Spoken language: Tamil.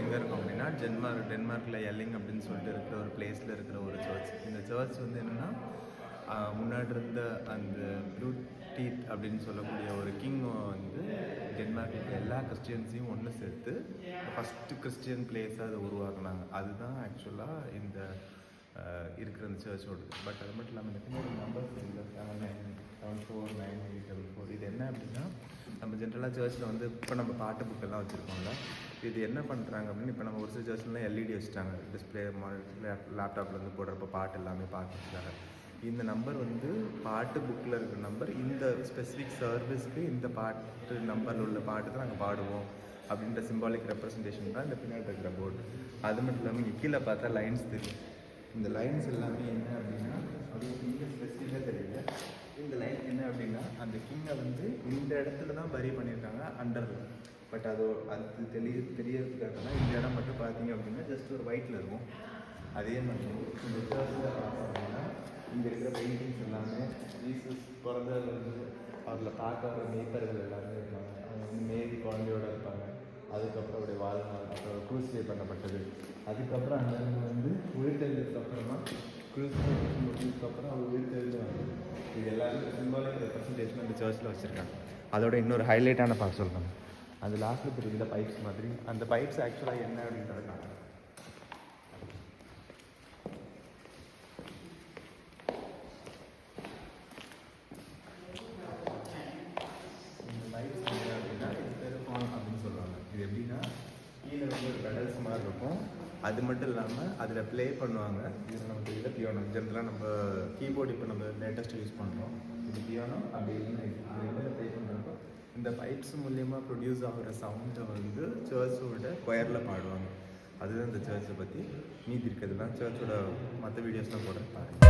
எங்கே இருக்கும் அப்படின்னா டென்மார்க்கில் எல்லிங் அப்படின்னு சொல்லிட்டு இருக்கிற ஒரு பிளேஸில் இருக்கிற ஒரு சர்ச். இந்த சர்ச் வந்து என்னென்னா முன்னாடி இருந்த அந்த ப்ளூ டீத் அப்படின்னு சொல்லக்கூடிய ஒரு கிங் வந்து டென்மார்க்கில் எல்லா கிறிஸ்டியன்ஸையும் ஒன்று சேர்த்து ஃபஸ்ட்டு கிறிஸ்டியன் பிளேஸாக அதை உருவாக்குனாங்க. அதுதான் ஆக்சுவலாக இந்த இருக்கிற அந்த சர்ச்சோடு. பட் அது மட்டும் இல்லாமல் இந்த ஒரு நம்பர்ஸ் இல்லை 79749844. இது என்ன அப்படின்னா நம்ம ஜென்ரலாக சர்ச்சில் வந்து இப்போ நம்ம பாட்டு புக்கெல்லாம் வச்சுருக்கோம்ல, இது என்ன பண்ணுறாங்க அப்படின்னு இப்போ நம்ம ஒரு சில சர்ச்லாம் எல்இடி வச்சுட்டாங்க, டிஸ்பிளே லேப்டாப்லேருந்து போடுறப்போ பாட்டு எல்லாமே பார்க்குறதுக்காக. இந்த நம்பர் வந்து பாட்டு புக்கில் இருக்கிற நம்பர், இந்த ஸ்பெசிஃபிக் சர்வீஸ்க்கு இந்த பாட்டு நம்பரில் உள்ள பாட்டு தான் நாங்கள் பாடுவோம் அப்படின்ற சிம்பாலிக் ரெப்ரஸன்டேஷன் தான் இந்த பின்னாடி இருக்கிற போர்டு. அது மட்டும் இல்லாமல் இங்கே கீழே பார்த்தா லைன்ஸ் தெரியும். இந்த லைன்ஸ் எல்லாமே என்ன அப்படின்னா அது இங்கே ஸ்பெசிஃபிக்காக தெரியல. இந்த லைன் என்ன அப்படின்னா அந்த கிங்கை வந்து இந்த இடத்துல தான் பரி பண்ணியிருக்காங்க அண்டரில். பட் அது தெரியறதுக்காக தான் இந்த இடம் மட்டும் பார்த்தீங்க அப்படின்னா ஜஸ்ட் ஒரு ஒயிட்டில் இருக்கும். அதே மாதிரி இந்த சர்ச்சில் பார்த்தோம் அப்படின்னா இங்கே இருக்கிற பெயிண்டிங்ஸ் எல்லாமே ஜீசஸ் பிறந்ததுலேருந்து அதில் பார்க்க வர மேய்ப்பர்கள் எல்லாருமே இருப்பாங்க. அவங்க வந்து மேரி குழந்தையோடு இருப்பாங்க. அதுக்கப்புறம் அவருடைய வாழ்நாள், அப்புறம் க்ரூசிஃபை பண்ணப்பட்டது, அதுக்கப்புறம் அங்கேருந்து வந்து உயிர்த்தெழுந்ததுக்கப்புறமா க்ரூசிஃபை முடிஞ்சதுக்கப்புறம் அவர் உயிர்த்தெழுந்து இது எல்லாருமே சிம்பாலிக் ரெப்ரஸன்டேஷன் அந்த சர்ச்சில் வச்சுருக்காங்க. அதோட இன்னொரு ஹைலைட்டான பார்க்க சொல்கிறாங்க. அது லாஸ்ட்டில் தெரியுது பைப்ஸ் மாதிரி. அந்த பைப்ஸ் ஆக்சுவலாக என்ன அப்படின்றத காட்டுறாங்க. இது எப்படின்னா கீழே வந்து ஒரு பெடல்ஸ் மாதிரி இருக்கும். அது மட்டும் இல்லாமல் அதில் ப்ளே பண்ணுவாங்க. இது நம்ம தெரியல பியானோ. ஜென்ரலாக நம்ம கீபோர்டு இப்போ நம்ம லேட்டஸ்ட்டாக யூஸ் பண்ணுறோம். இது பியானோ அப்படி இல்லைன்னா இது ப்ளே பண்ணுறப்போ இந்த பைப்ஸ் மூலியமாக ப்ரொடியூஸ் ஆகிற சவுண்டை வந்து சர்ச்சோட கொயரில் பாடுவாங்க. அதுதான் இந்த சர்ச்சை பற்றி. மீதி இருக்கிறதுலாம் சர்ச்சோட மற்ற வீடியோஸ்லாம் போடுறேன் பாருங்கள்.